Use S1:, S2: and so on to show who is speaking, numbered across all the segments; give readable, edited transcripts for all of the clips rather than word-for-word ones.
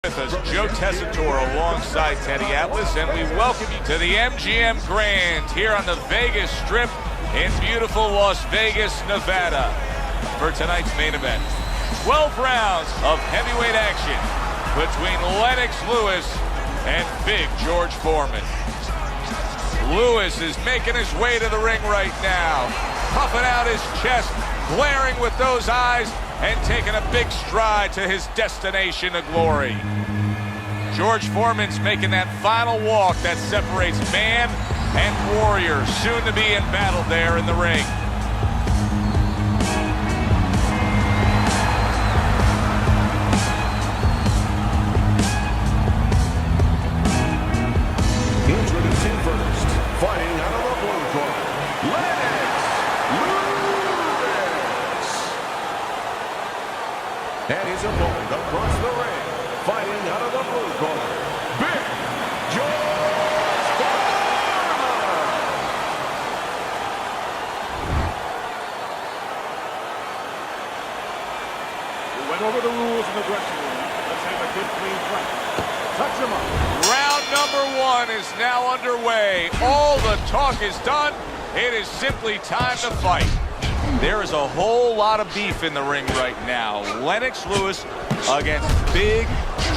S1: With us, Joe Tessitore alongside Teddy Atlas, and we welcome you to the MGM Grand here on the Vegas Strip in beautiful Las Vegas, Nevada, for tonight's main event. 12 rounds of heavyweight action between Леннокс Lewis and Big George Foreman. Lewis is making his way to the ring right now, puffing out his chest, glaring with those eyes, and taking a big stride to his destination of glory. George Foreman's making that final walk that separates man and warrior, soon to be in battle there in the ring.
S2: Introducing first, fighting out of the blue corner, Леннокс Lewis. And his opponent across the ring, fighting out of the blue corner, Big George Foreman.
S3: We went over the rules in the dressing room. Let's have a good clean fight. Touch him up.
S1: Round number one is now underway. All the talk is done. It is simply time to fight. There is a whole lot of beef in the ring right now. Леннокс Lewis against Big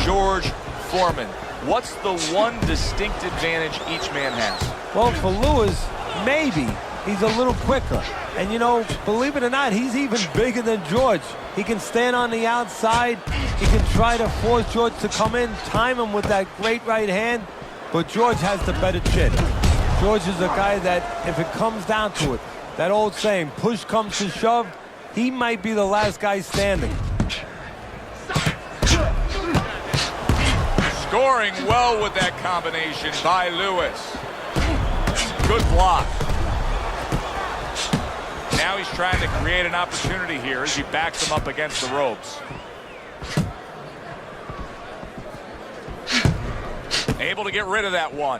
S1: George Foreman. What's the one distinct advantage each man has?
S4: Well, for Lewis, maybe he's a little quicker. And, you know, believe it or not, he's even bigger than George. He can stand on the outside. He can try to force George to come in, time him with that great right hand. But George has the better chin. George is a guy that, if it comes down to it, that old saying, push comes to shove, he might be the last guy standing.
S1: Scoring well with that combination by Lewis. Good block. Now he's trying to create an opportunity here as he backs him up against the ropes. Able to get rid of that one.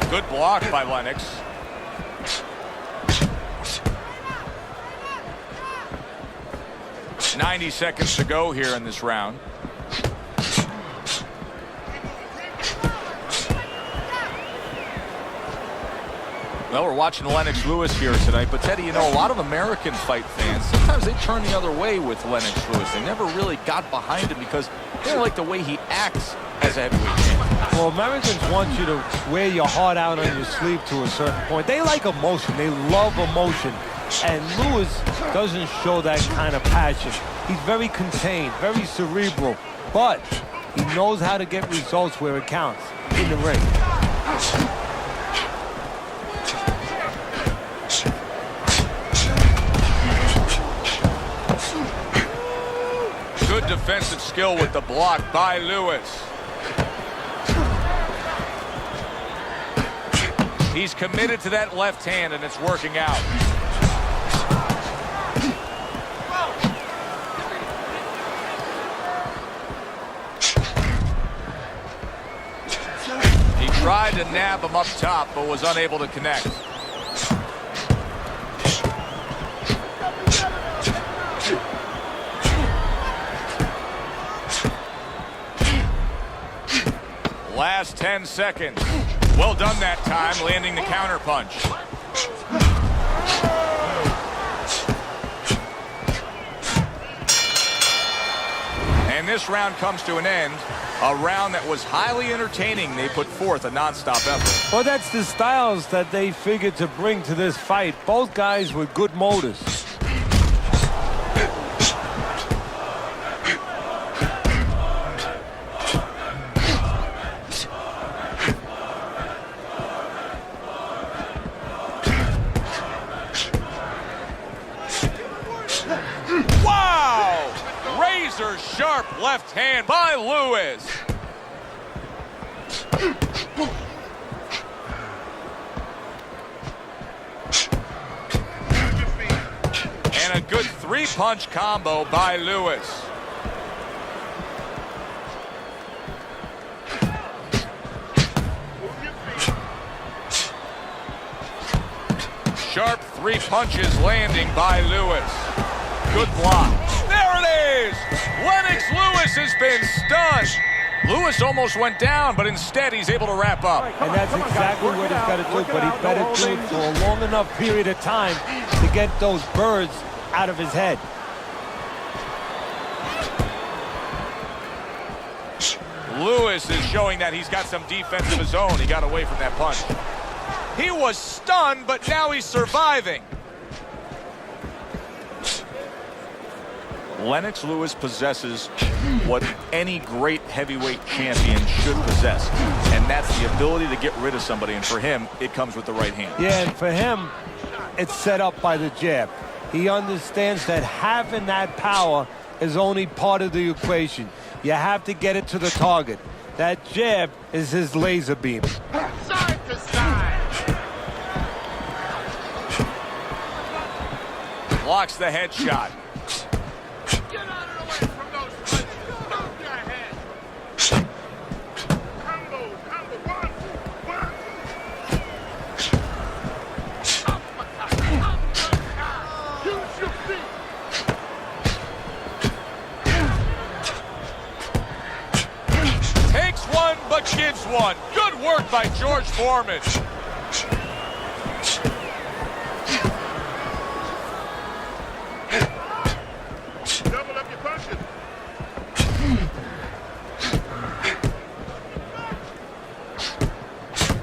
S1: Good block by Леннокс. "90 seconds to go here in this round. Well, we're watching Леннокс Lewis here tonight, but Teddy, you know, a lot of American fight fans, sometimes they turn the other way with Леннокс Lewis. They never really got behind him because they don't like the way he acts as a heavyweight champion.
S4: Well, Americans want you to wear your heart out on your sleeve to a certain point. They like emotion. They love emotion. And Lewis doesn't show that kind of passion. He's very contained, very cerebral, but he knows how to get results where it counts, in the ring.
S1: Good defensive skill with the block by Lewis. He's committed to that left hand, and it's working out. He tried to nab him up top, but was unable to connect. Last 10 seconds. Well done that time, landing the counter punch. And this round comes to an end. A round that was highly entertaining. They put forth a non-stop effort.
S4: Well, that's the styles that they figured to bring to this fight. Both guys with good motors.
S1: Sharp left hand by Lewis. And a good three-punch combo by Lewis. Sharp three punches landing by Lewis. Good block. There it is! Lennox Lewis has been stunned. Lewis almost went down, but instead he's able to wrap up.
S4: And that's exactly what he's got to do, but he better do it for a long enough period of time to get those birds out of his head.
S1: Lewis is showing that he's got some defense of his own. He got away from that punch. He was stunned, but now he's surviving. Lennox Lewis possesses what any great heavyweight champion should possess, and that's the ability to get rid of somebody, and for him, it comes with the right hand.
S4: Yeah, and for him, it's set up by the jab. He understands that having that power is only part of the equation. You have to get it to the target. That jab is his laser beam.
S3: Side to side.
S1: Blocks the headshot.
S3: Get out of the way from those punches. Move your head. Combo, one. Uppercut. Use your feet.
S1: Takes one, but gives one. Good work by George Foreman.
S3: Double up your punches.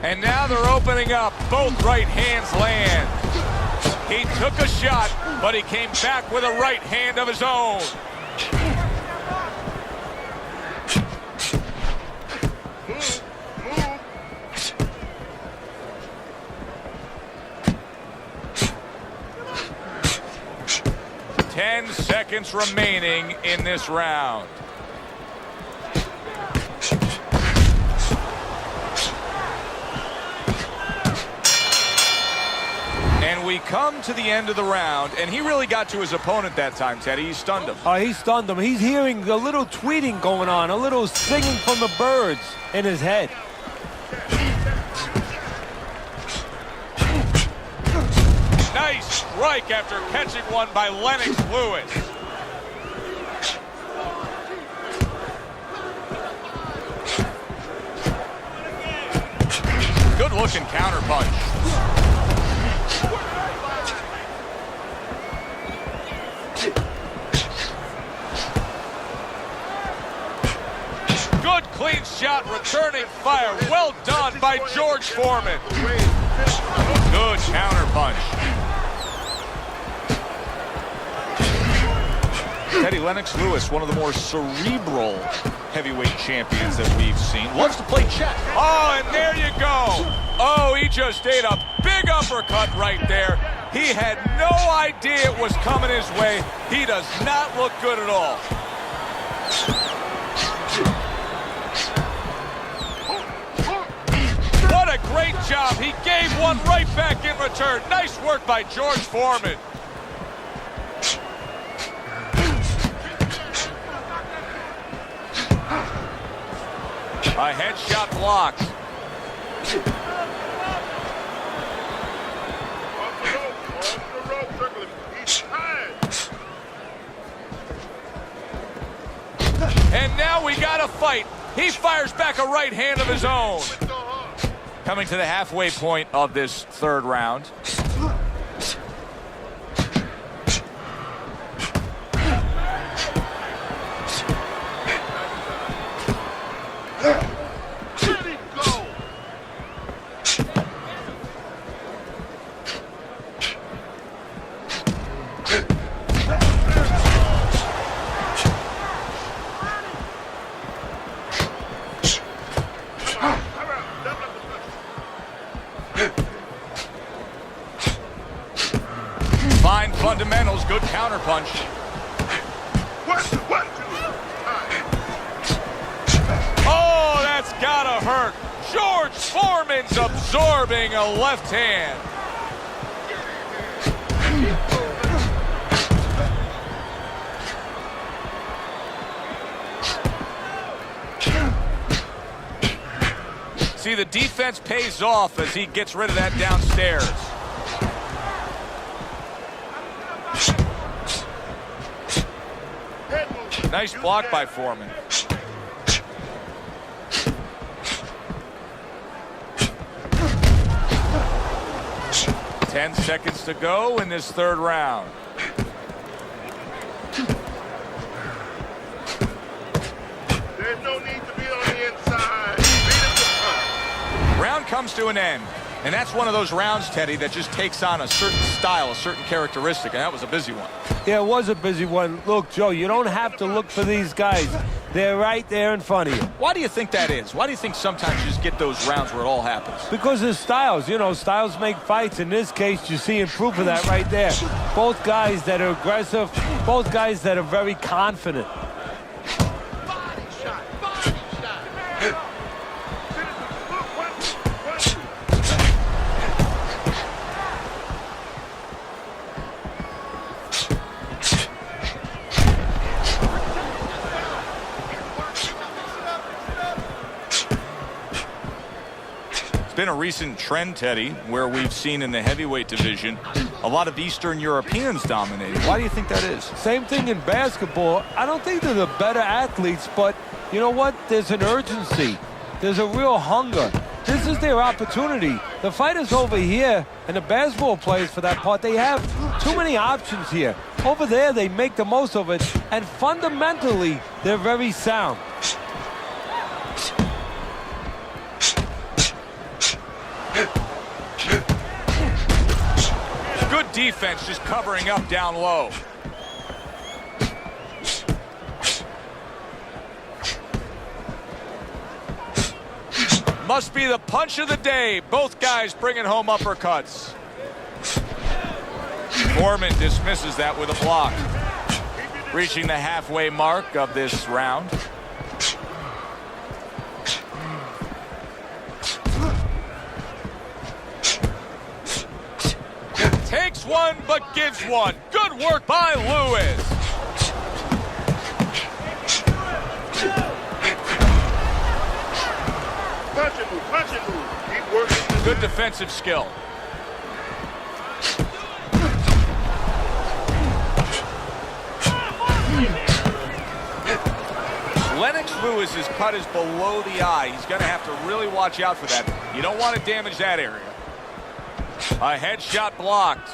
S1: And now they're opening up. Both right hands land. He took a shot, but he came back with a right hand of his own.
S3: Move.
S1: 10 seconds remaining in this round. And we come to the end of the round, and he really got to his opponent that time, Teddy. He stunned him.
S4: He stunned him. He's hearing a little tweeting going on, a little singing from the birds in his head.
S1: Nice strike after catching one by Lennox Lewis. Good looking counter punch. Good clean shot, returning fire. Well done by George Foreman. Good counter punch. Teddy, Lennox Lewis, one of the more cerebral heavyweight champions that we've seen. Loves to play chess. Oh, and there you go. Oh, he just ate a big uppercut right there. He had no idea it was coming his way. He does not look good at all. What a great job. He gave one right back in return. Nice work by George Foreman. A headshot blocked. And now we got a fight. He fires back a right hand of his own. Coming to the halfway point of this third round. Fine fundamentals, good counter punch. Oh, that's gotta hurt. George Foreman's absorbing a left hand. See, the defense pays off as he gets rid of that downstairs. Nice block by Foreman. Ten seconds to go in this third round.
S5: There's no need to be on the inside.
S1: Round comes to an end. And that's one of those rounds, Teddy, that just takes on a certain style, a certain characteristic, and that was a busy one.
S4: Yeah, it was a busy one. Look, Joe, you don't have to look for these guys. They're right there in front of you.
S1: Why do you think that is? Why do you think sometimes you just get those rounds where it all happens?
S4: Because of styles. You know, styles make fights. In this case, you're seeing proof of that right there. Both guys that are aggressive, both guys that are very confident.
S5: Body shot. Body shot.
S1: Been a recent trend, Teddy, where we've seen in the heavyweight division a lot of Eastern Europeans dominating. Why do you think that is?
S4: Same thing in basketball. I don't think they're the better athletes, but you know what? There's an urgency. There's a real hunger. This is their opportunity. The fighters over here and the basketball players, for that part, they have too many options here. Over there, they make the most of it, and fundamentally, they're very sound.
S1: Good defense, just covering up down low. Must be the punch of the day. Both guys bringing home uppercuts. Foreman dismisses that with a block. Reaching the halfway mark of this round. Takes one, but gives one. Good work by Lewis.
S5: Punch and move. Punch and move. Keep working.
S1: Good defensive skill. Lewis' cut is below the eye. He's going to have to really watch out for that. You don't want to damage that area. A headshot blocked.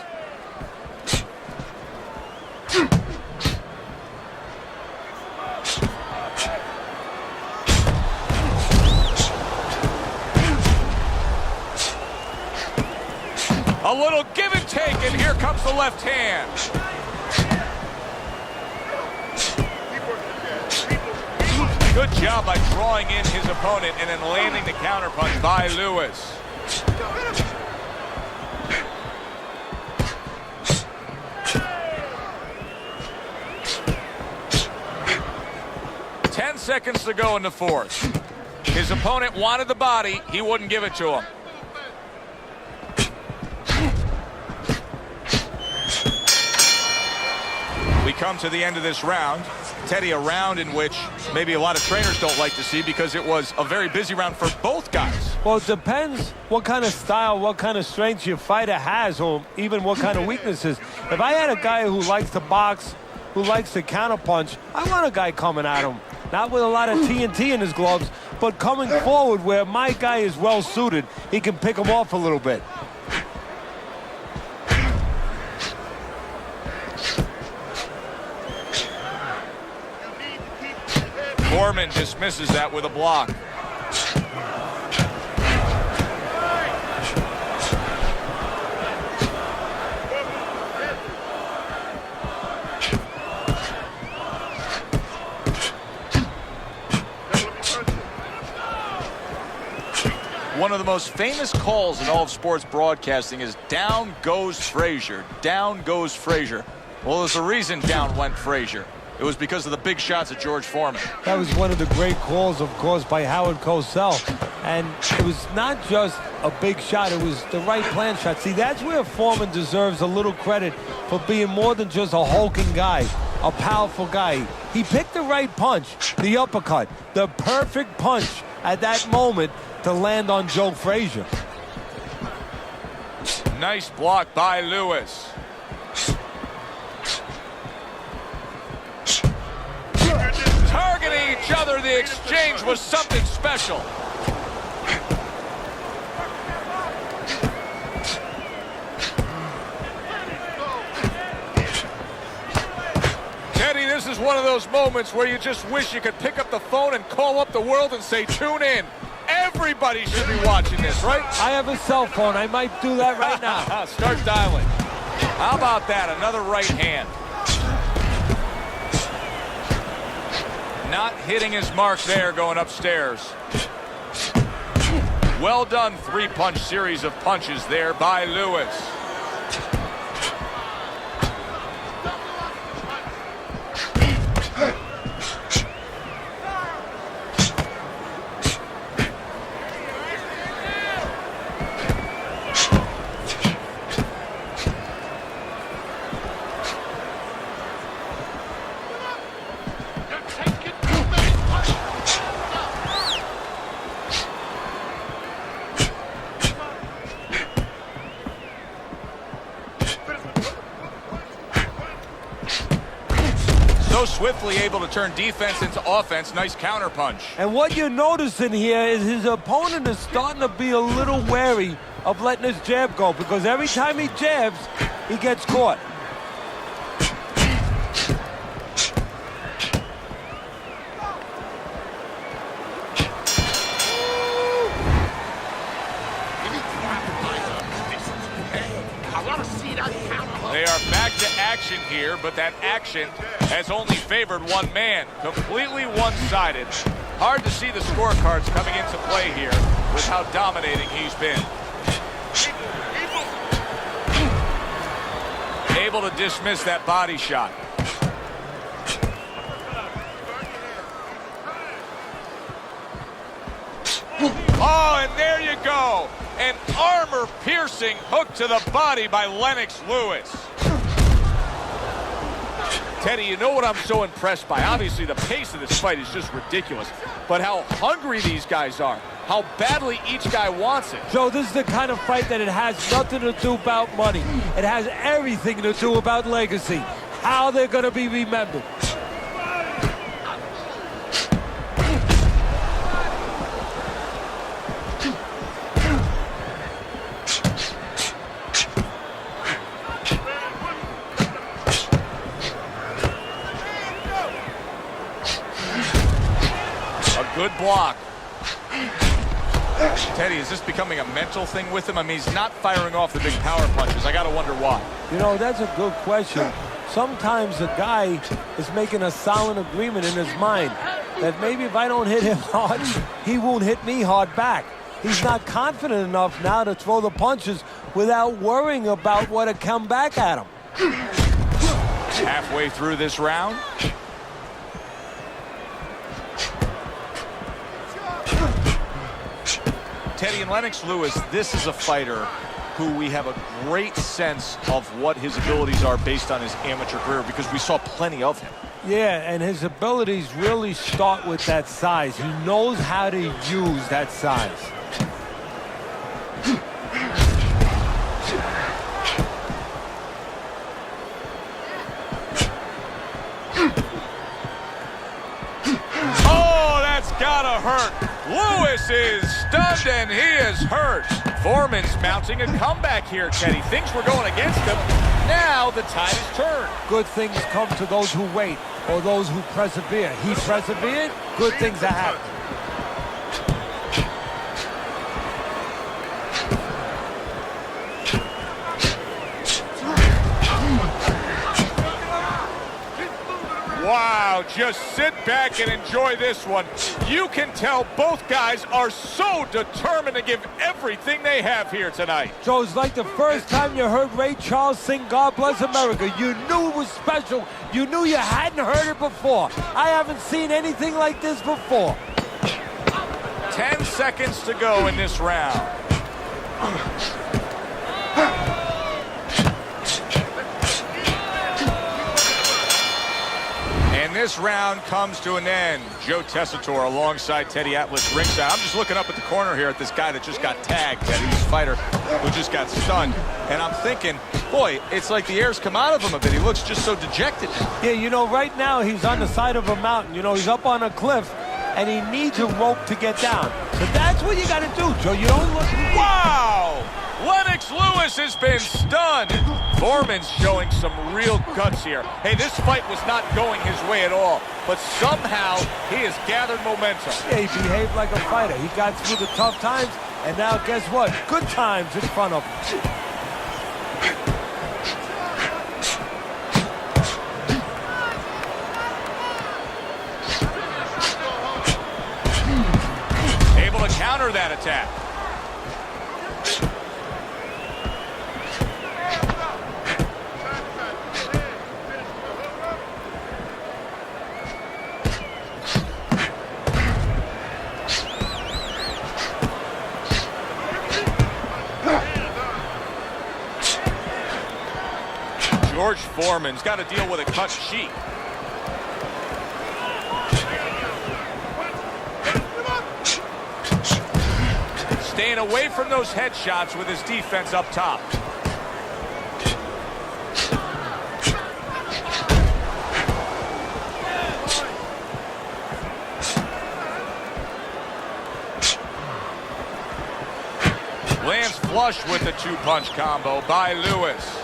S1: A little give and take, and here comes the left hand. Good job by drawing in his opponent and then landing the counterpunch by Lewis. Ten seconds to go in the fourth. His opponent wanted the body. He wouldn't give it to him. We come to the end of this round. Teddy, a round in which maybe a lot of trainers don't like to see because it was a very busy round for both guys.
S4: Well, it depends what kind of style, what kind of strength your fighter has, or even what kind of weaknesses. If I had a guy who likes to box, who likes to counterpunch, I want a guy coming at him. Not with a lot of TNT in his gloves, but coming forward where my guy is well suited. He can pick him off a little bit.
S1: Форман dismisses that with a block. One of the most famous calls in all of sports broadcasting is "down goes Frazier." Down goes Frazier. Well, there's a reason down went Frazier. It was because of the big shots of George Foreman.
S4: That was one of the great calls, of course, by Howard Cosell. And it was not just a big shot, it was the right plan shot. See, that's where Foreman deserves a little credit for being more than just a hulking guy, a powerful guy. He picked the right punch, the uppercut, the perfect punch at that moment to land on Joe Frazier.
S1: Nice block by Lewis. Targeting each other, the exchange was something special. Teddy, this is one of those moments where you just wish you could pick up the phone and call up the world and say, tune in. Everybody should be watching this, right?
S4: I have a cell phone. I might do that right now.
S1: Start dialing. How about that? Another right hand. Not hitting his mark there going upstairs. Well done, three-punch series of punches there by Lewis. So swiftly able to turn defense into offense. Nice counter punch.
S4: And what you're noticing here is his opponent is starting to be a little wary of letting his jab go, because every time he jabs, he gets caught.
S1: They are back to action here, but that action has only favored one man. Completely one-sided. Hard to see the scorecards coming into play here with how dominating he's been. Able to dismiss that body shot. Oh, and there you go. An armor-piercing hook to the body by Lennox Lewis. Teddy, you know what I'm so impressed by? Obviously, the pace of this fight is just ridiculous. But how hungry these guys are. How badly each guy wants it.
S4: Joe, this is the kind of fight that it has nothing to do about money. It has everything to do about legacy. How they're going to be remembered.
S1: Good block. Teddy, is this becoming a mental thing with him? I mean, he's not firing off the big power punches. I got to wonder why.
S4: You know, that's a good question. Sometimes the guy is making a silent agreement in his mind that maybe if I don't hit him hard, he won't hit me hard back. He's not confident enough now to throw the punches without worrying about what will come back at him.
S1: Halfway through this round. Teddy, and Lennox Lewis, this is a fighter who we have a great sense of what his abilities are based on his amateur career, because we saw plenty of him.
S4: Yeah, and his abilities really start with that size. He knows how to use that size.
S1: Oh, that's gotta hurt. Lewis is stunned and he is hurt. Forman's mounting a comeback here, Teddy. Things were going against him. Now the tide is turned.
S4: Good things come to those who wait, or those who persevere. He persevered, good things are happening.
S1: Wow, just sit back and enjoy this one. You can tell both guys are so determined to give everything they have here tonight.
S4: So it's like the first time you heard Ray Charles sing God Bless America. You knew it was special. You knew you hadn't heard it before. I haven't seen anything like this before.
S1: 10 seconds to go in this round. And this round comes to an end. Joe Tessitore alongside Teddy Atlas ringside. I'm just looking up at the corner here at this guy that just got tagged, Teddy's fighter who just got stunned. And I'm thinking, boy, it's like the air's come out of him a bit. He looks just so dejected now.
S4: Yeah, you know, right now he's on the side of a mountain. You know, he's up on a cliff, and he needs a rope to get down. So that's what you got to do, Joe. You don't look...
S1: Wow! Lennox Lewis has been stunned. Forman's showing some real guts here. Hey, this fight was not going his way at all, but somehow he has gathered momentum.
S4: Yeah, he behaved like a fighter. He got through the tough times, and now guess what? Good times in front of him.
S1: Able to counter that attack. George Foreman's got to deal with a cut cheek. Staying away from those headshots with his defense up top. Lands flush with the two-punch combo by Lewis.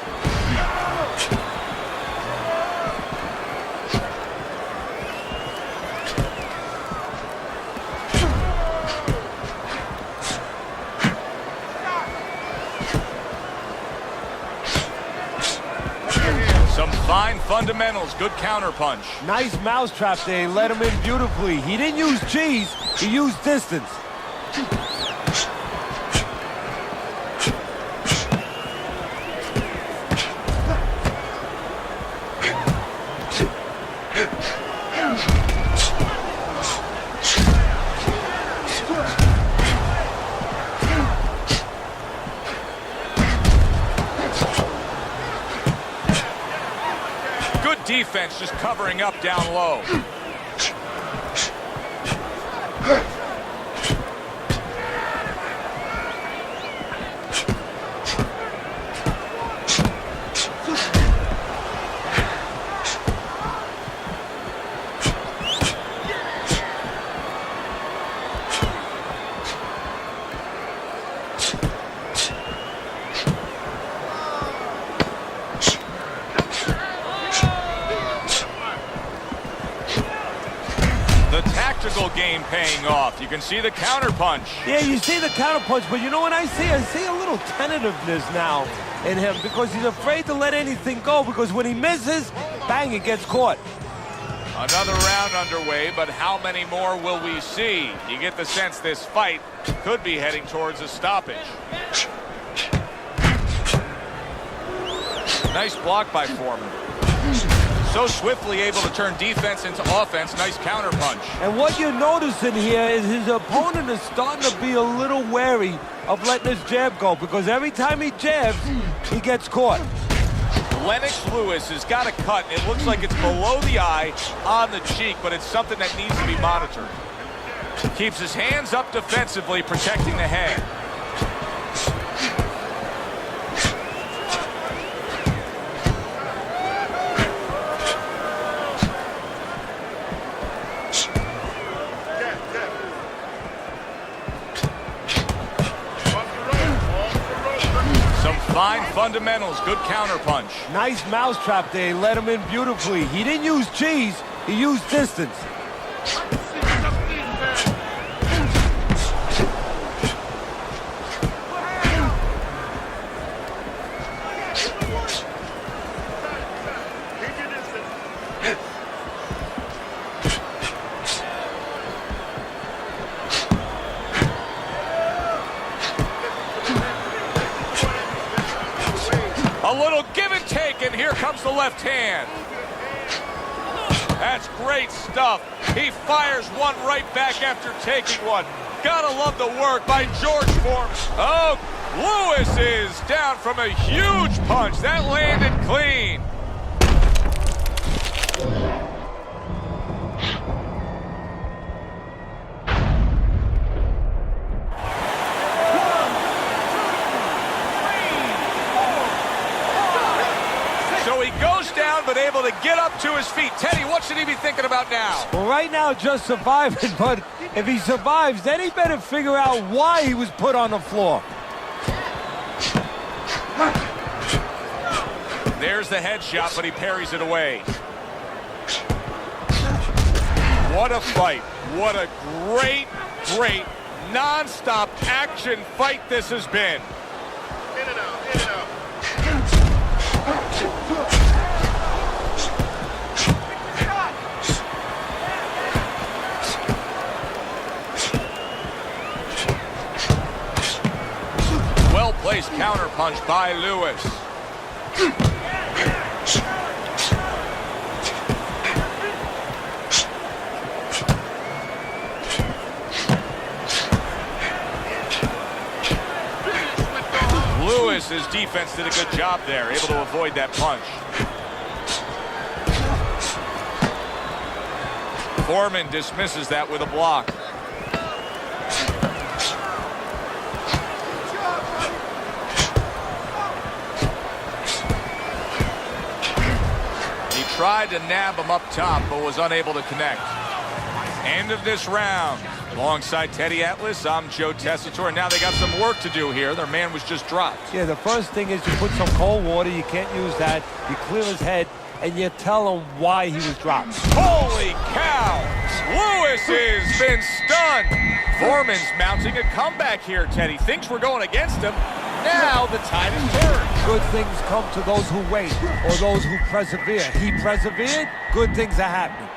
S1: Some fine fundamentals, good counter punch.
S4: Nice mousetrap there, he let him in beautifully. He didn't use cheese, he used distance.
S1: Defense just covering up down low. Game paying off. You can see the counter punch.
S4: Yeah, you see the counter punch, but you know what I see? I see a little tentativeness now in him because he's afraid to let anything go because when he misses, bang, it gets caught.
S1: Another round underway, but how many more will we see? You get the sense this fight could be heading towards a stoppage. Nice block by Foreman. So swiftly able to turn defense into offense. Nice counter punch.
S4: And what you're noticing here is his opponent is starting to be a little wary of letting his jab go because every time he jabs, he gets caught.
S1: Lennox Lewis has got a cut. It looks like it's below the eye on the cheek, but it's something that needs to be monitored. Keeps his hands up defensively, protecting the head. Fine fundamentals, good counter punch.
S4: Nice mousetrap there, he let him in beautifully. He didn't use cheese, he used distance.
S1: A little give and take, and here comes the left hand. That's great stuff. He fires one right back after taking one. Gotta love the work by George Foreman. Oh, Lewis is down from a huge punch. That landed clean. So he goes down, but able to get up to his feet. Teddy, what should he be thinking about now?
S4: Well, right now, just surviving, but if he survives, then he better figure out why he was put on the floor.
S1: There's the headshot, but he parries it away. What a fight. What a great, great, non-stop action fight this has been.
S5: In and out, in and out.
S1: Well-placed counterpunch by Lewis. Lewis's defense did a good job there, able to avoid that punch. Форман dismisses that with a block. He tried to nab him up top, but was unable to connect. End of this round. Alongside Teddy Atlas, I'm Joe Tessitore. Now they got some work to do here. Their man was just dropped.
S4: Yeah, the first thing is you put some cold water. You can't use that. You clear his head, and you tell him why he was dropped.
S1: Holy cow! Lewis has been stunned. Forman's mounting a comeback here, Teddy. Things were going against him. Now the tide is turned.
S4: Good things come to those who wait or those who persevere. He persevered, good things are happening.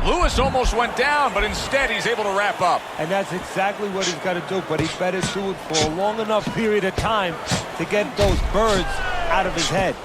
S1: Lewis almost went down, but instead he's able to wrap up.
S4: And that's exactly what he's got to do, but he better do it for a long enough period of time to get those birds out of his head.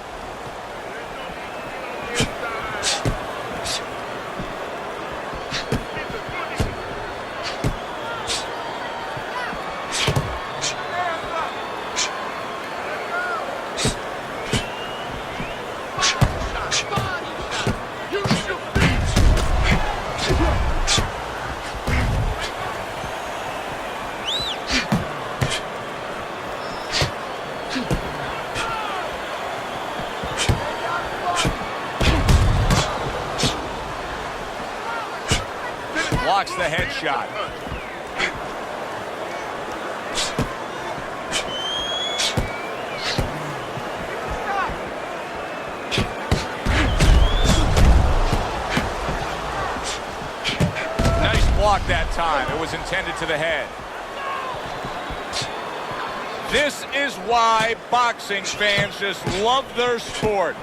S1: Blocks the headshot. Nice block that time. It was intended to the head. This is why boxing fans just love their sport.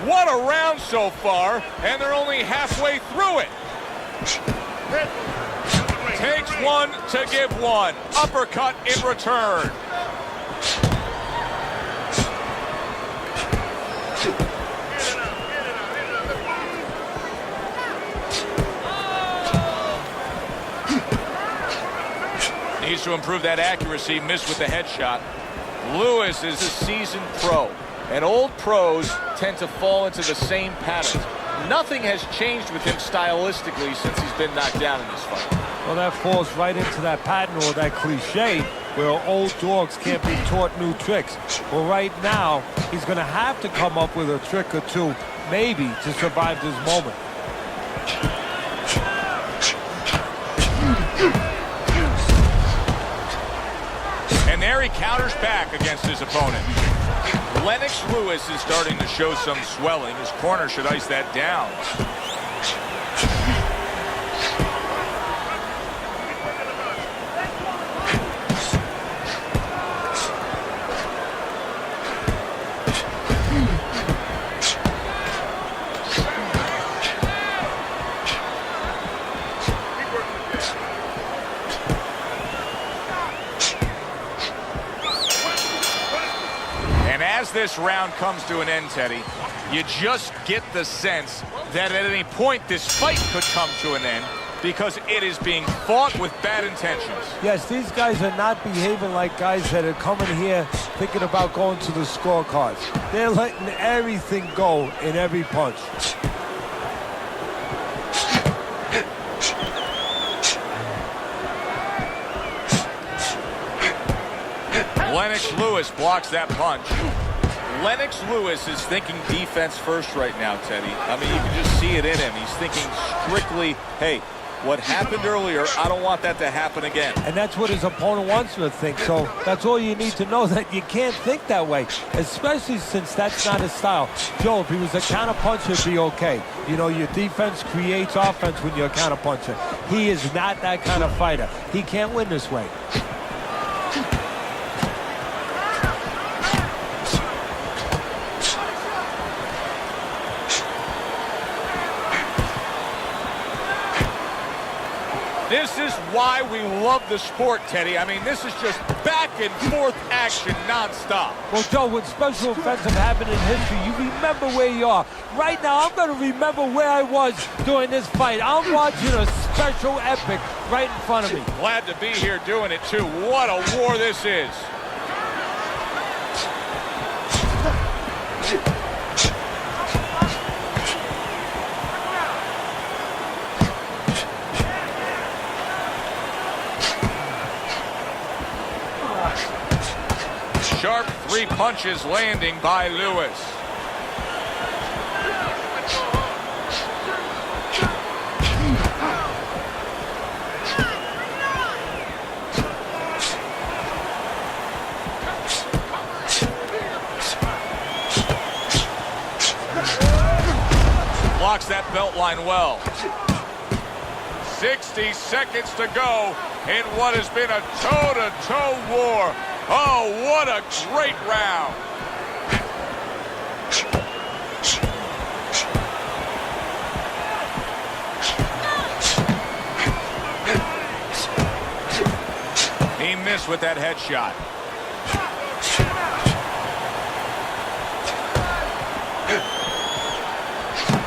S1: What a round so far, and they're only halfway through it. Takes one to give one. Uppercut in return. Needs to improve that accuracy. Missed with the headshot. Lewis is a seasoned pro, and old pros tend to fall into the same patterns. Nothing has changed with him stylistically since he's been knocked down in this fight.
S4: Well, that falls right into that pattern or that cliche where old dogs can't be taught new tricks. Well, right now, he's going to have to come up with a trick or two, maybe, to survive this moment.
S1: And there he counters back against his opponent. Леннокс Lewis is starting to show some swelling. His corner should ice that down. As this round comes to an end, Teddy, you just get the sense that at any point this fight could come to an end because it is being fought with bad intentions.
S4: Yes, these guys are not behaving like guys that are coming here thinking about going to the scorecards. They're letting everything go in every punch.
S1: Lennox Lewis blocks that punch. Ленnokс Lewis is thinking defense first right now, Teddy. I mean, you can just see it in him. He's thinking strictly, hey, what happened earlier, I don't want that to happen again.
S4: And that's what his opponent wants him to think. So that's all you need to know, that you can't think that way, especially since that's not his style. Joe, if he was a counterpuncher, it'd be okay. You know, your defense creates offense when you're a counterpuncher. He is not that kind of fighter. He can't win this way.
S1: This is why we love the sport, Teddy. I mean, this is just back and forth action nonstop.
S4: Well, Joe, when special offensive happened in history, you remember where you are. Right now, I'm going to remember where I was during this fight. I'm watching a special epic right in front of me.
S1: Glad to be here doing it, too. What a war this is. Sharp 3 punches landing by Lewis. Blocks that belt line well. 60 seconds to go in what has been a toe-to-toe war. Oh, what a great round. He missed with that headshot.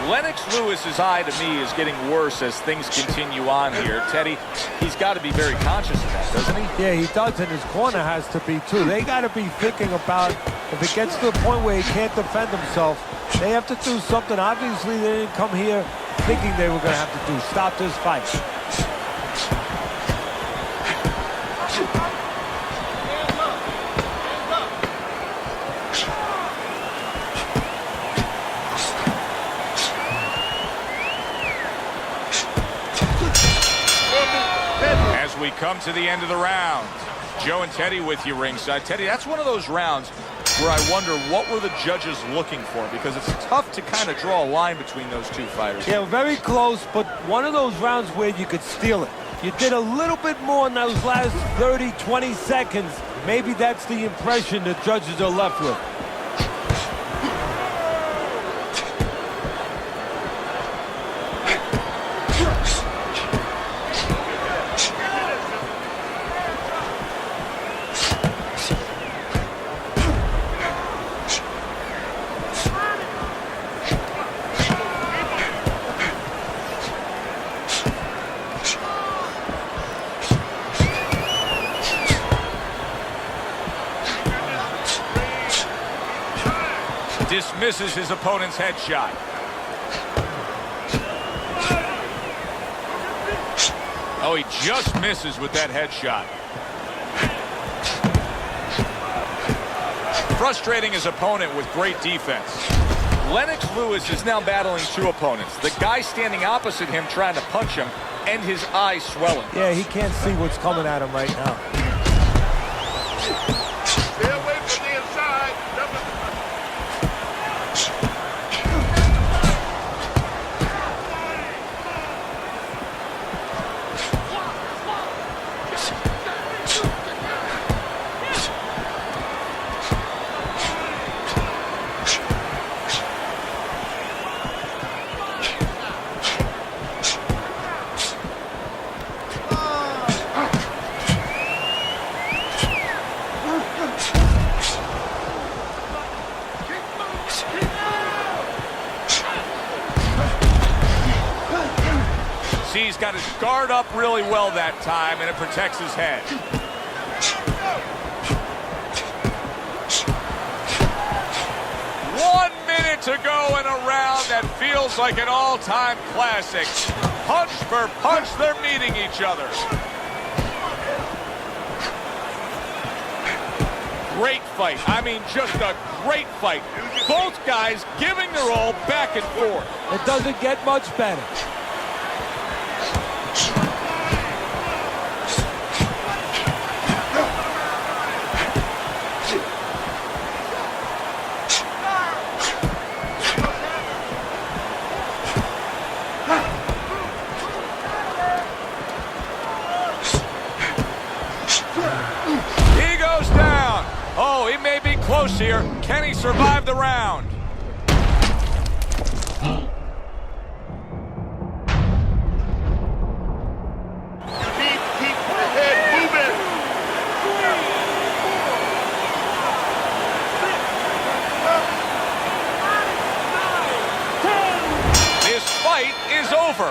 S1: Lennoks Lewis's eye, to me, is getting worse as things continue on here. Teddy, he's got to be very conscious of that, doesn't he?
S4: Yeah, he does, and his corner has to be, too. They got to be thinking about, if it gets to the point where he can't defend himself, they have to do something. Obviously, they didn't come here thinking they were going to have to do. Stop this fight.
S1: We come to the end of the round. Joe and Teddy with you ringside. Teddy, that's one of those rounds where I wonder what were the judges looking for, because it's tough to kind of draw a line between those two fighters.
S4: Yeah, very close, but one of those rounds where you could steal it. You did a little bit more in those last 30, 20 seconds. Maybe that's the impression the judges are left with.
S1: Dismisses his opponent's headshot. Oh, he just misses with that headshot. Frustrating his opponent with great defense. Lennoks Lewis is now battling 2 opponents. The guy standing opposite him trying to punch him, and his eyes swelling.
S4: Yeah, he can't see what's coming at him right now.
S5: Stay away from the inside.
S1: He's got his guard up really well that time, and it protects his head. 1 minute to go in a round that feels like an all-time classic. Punch for punch, they're meeting each other. Great fight. I mean, just a great fight. Both guys giving their all back and forth.
S4: It doesn't get much better.
S1: He goes down. Oh, he may be close here. Can he survive the round?
S5: You need to keep the head moving.
S1: This fight is over.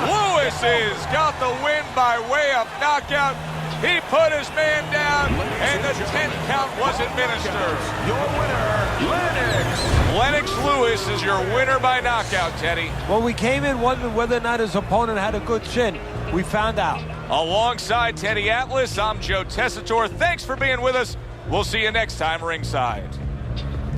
S1: Lewis has got the win by way of knockout. He put his man down, and the 10 count was administered.
S2: Your winner, Lennoks.
S1: Lennox Lewis is your winner by knockout, Teddy.
S4: When we came in wondering whether or not his opponent had a good chin, we found out.
S1: Alongside Teddy Atlas, I'm Joe Tessitore. Thanks for being with us. We'll see you next time ringside.